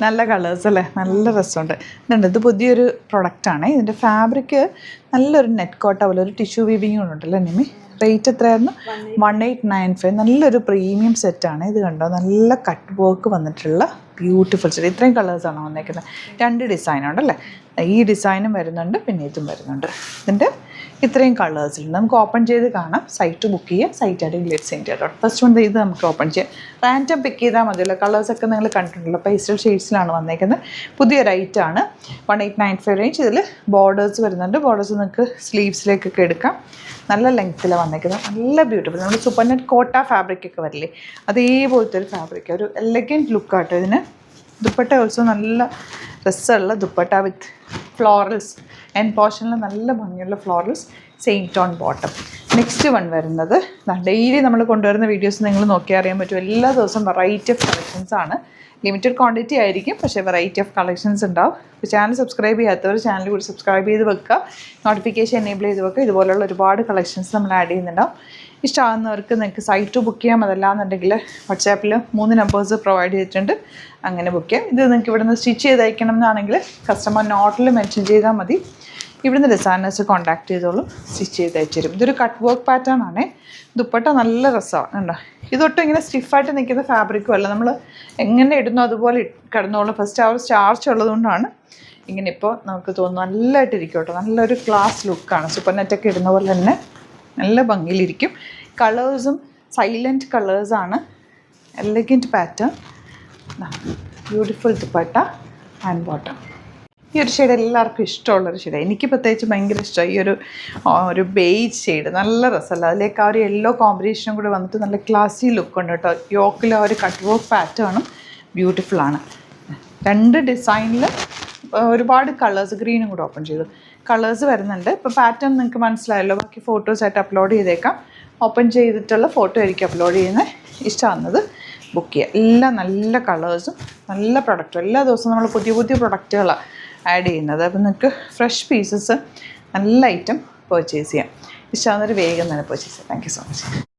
നല്ല കളേഴ്സ് അല്ലേ, നല്ല രസമുണ്ട്. ഇതുണ്ട്, ഇത് പുതിയൊരു പ്രൊഡക്റ്റാണ്. ഇതിൻ്റെ ഫാബ്രിക് നല്ലൊരു നെറ്റ് കോട്ട പോലെ ഒരു ടിഷ്യൂ വീവിങ് ഉണ്ടല്ലോ നിമി. റേറ്റ് എത്രയായിരുന്നു? 1895. നല്ലൊരു പ്രീമിയം സെറ്റാണ് ഇത്. കണ്ടോ, നല്ല കട്ട് വർക്ക് വന്നിട്ടുള്ള ബ്യൂട്ടിഫുൾ സെറ്റ്. ഇത്രയും കളേഴ്സാണ് വന്നേക്കുന്നത്. 2 ഡിസൈനുണ്ടല്ലേ. ഈ ഡിസൈനും വരുന്നുണ്ട്, പിന്നെ ഇതും വരുന്നുണ്ട്. ഇതിൻ്റെ ഇത്രയും കളേഴ്സിലുണ്ട്. നമുക്ക് ഓപ്പൺ ചെയ്ത് കാണാം. സൈറ്റ് ബുക്ക് ചെയ്യാം. സൈറ്റ് അടിയിൽ സെൻഡ് ചെയ്യാം. ഫസ്റ്റ് വൺ ഇത് നമുക്ക് ഓപ്പൺ ചെയ്യാം. റാൻഡം പിക്ക് ചെയ്താൽ മതിയല്ലോ. കളേഴ്സൊക്കെ നിങ്ങൾ കണ്ടിട്ടുണ്ടല്ലോ. പേസ്റ്റൽ ഷെയ്ഡ്സിലാണ് വന്നേക്കുന്നത്. പുതിയ റേറ്റാണ് 1895 റേഞ്ച്. ഇതിൽ ബോർഡേഴ്സ് വരുന്നുണ്ട്. ബോർഡേഴ്സ് നിങ്ങൾക്ക് സ്ലീവ്സിലേക്കൊക്കെ എടുക്കാം. നല്ല ലെങ്ത്തിലാണ് വന്നേക്കുന്നത്. നല്ല ബ്യൂട്ടിഫുൾ. നമ്മൾ സൂപ്പർ നെറ്റ് കോട്ട ഫാബ്രിക്കൊക്കെ വരില്ലേ, അതേപോലത്തെ ഒരു ഫാബ്രിക്. ഒരു എലഗൻറ്റ് ലുക്കാട്ടോ ഇതിന്. ദുപ്പട്ട ഓൾസോ നല്ല രസമുള്ള ദുപ്പട്ട വിത്ത് ഫ്ലോറൽസ്. എൻഡ് പോർഷനിൽ നല്ല ഭംഗിയുള്ള florals. Same tone bottom. Next one വരുന്നത് ഡെയിലി നമ്മൾ കൊണ്ടുവരുന്ന വീഡിയോസ് നിങ്ങൾ നോക്കിയാൽ അറിയാൻ പറ്റും. എല്ലാ ദിവസവും വെറൈറ്റി ഓഫ് കളക്ഷൻസ് ആണ്. ലിമിറ്റഡ് ക്വാണ്ടിറ്റി ആയിരിക്കും, പക്ഷേ വെറൈറ്റി ഓഫ് കളക്ഷൻസ് ഉണ്ടാവും. ഇപ്പോൾ ചാനൽ സബ്സ്ക്രൈബ് ചെയ്യാത്തവർ ചാനൽ കൂടി സബ്സ്ക്രൈബ് ചെയ്ത് വെക്കുക. നോട്ടിഫിക്കേഷൻ എനേബിൾ ചെയ്ത് വെക്കുക. ഇതുപോലുള്ള ഒരുപാട് കളക്ഷൻസ് നമ്മൾ ആഡ് ചെയ്യുന്നുണ്ടാവും. ഇഷ്ടമാകുന്നവർക്ക് നിങ്ങൾക്ക് സൈറ്റ് ബുക്ക് ചെയ്യാം. അതല്ലാന്നുണ്ടെങ്കിൽ വാട്സാപ്പിൽ 3 നമ്പേഴ്സ് പ്രൊവൈഡ് ചെയ്തിട്ടുണ്ട്, അങ്ങനെ ബുക്ക് ചെയ്യാം. ഇത് നിങ്ങൾക്ക് ഇവിടെ നിന്ന് സ്റ്റിച്ച് ചെയ്ത് അയക്കണം എന്നാണെങ്കിൽ കസ്റ്റമർ നോട്ടിൽ മെൻഷൻ ചെയ്താൽ മതി. ഇവിടുന്ന് ഡിസൈനേഴ്സ് കോൺടാക്ട് ചെയ്തോളും, സ്റ്റിച്ച് ചെയ്ത് അയച്ചു തരും. ഇതൊരു കട്ട് വർക്ക് പാറ്റേൺ ആണ്. ദുപ്പട്ട നല്ല രസമാണ്. ഉണ്ടോ, ഇതൊട്ടും ഇങ്ങനെ സ്റ്റിഫായിട്ട് നിൽക്കുന്ന ഫാബ്രിക്കും അല്ല. നമ്മൾ എങ്ങനെ ഇടുന്നു അതുപോലെ കിടന്നോളും. ഫസ്റ്റ് ആ ഒരു സ്റ്റാർച്ച് ഉള്ളതുകൊണ്ടാണ് ഇങ്ങനെ ഇപ്പോൾ നമുക്ക് തോന്നുന്നു. നല്ലതായിട്ടിരിക്കും കേട്ടോ. നല്ലൊരു ക്ലാസ് ലുക്കാണ്. സൂപ്പർ നെറ്റൊക്കെ ഇടുന്ന പോലെ തന്നെ നല്ല ഭംഗിയിലിരിക്കും. കളേഴ്സും സൈലൻറ്റ് കളേഴ്സാണ്. Elegant pattern. Beautiful dupatta and bottom. ഈ ഒരു ഷെയ്ഡ് എല്ലാവർക്കും ഇഷ്ടമുള്ളൊരു ഷെയ്ഡ്. എനിക്ക് പ്രത്യേകിച്ച് ഭയങ്കര ഇഷ്ടമായി ഈ ഒരു ബേജ് ഷെയ്ഡ്. നല്ല രസമല്ല. അതിലേക്ക് ആ ഒരു യെല്ലോ കോമ്പിനേഷനും കൂടി വന്നിട്ട് നല്ല ക്ലാസി ലുക്കുണ്ട് കേട്ടോ. യോക്കിൽ ആ ഒരു കട്ട് വർക്ക് പാറ്റേണും ബ്യൂട്ടിഫുള്ളാണ്. 2 ഡിസൈനിൽ ഒരുപാട് കളേഴ്സ്. ഗ്രീനും കൂടെ ഓപ്പൺ ചെയ്തു. കളേഴ്സ് വരുന്നുണ്ട്. ഇപ്പോൾ പാറ്റേൺ നിങ്ങൾക്ക് മനസ്സിലായല്ലോ. ബാക്കി ഫോട്ടോസായിട്ട് അപ്ലോഡ് ചെയ്തേക്കാം. ഓപ്പൺ ചെയ്തിട്ടുള്ള ഫോട്ടോ ആയിരിക്കും അപ്ലോഡ് ചെയ്യുന്നത്. ഇഷ്ടമാകുന്നത് ബുക്ക് ചെയ്യുക. എല്ലാം നല്ല കളേഴ്സും നല്ല പ്രൊഡക്റ്റും. എല്ലാ ദിവസവും നമ്മൾ പുതിയ പുതിയ പ്രൊഡക്റ്റുകളാണ് ആഡ് ചെയ്യുന്നത്. അപ്പോൾ നിങ്ങൾക്ക് ഫ്രഷ് പീസസ് നല്ല ഐറ്റം പർച്ചേസ് ചെയ്യാം. ഇഷ്ടമാകുന്നൊരു വേഗം തന്നെ പർച്ചേസ് ചെയ്യാം. Thank you so much.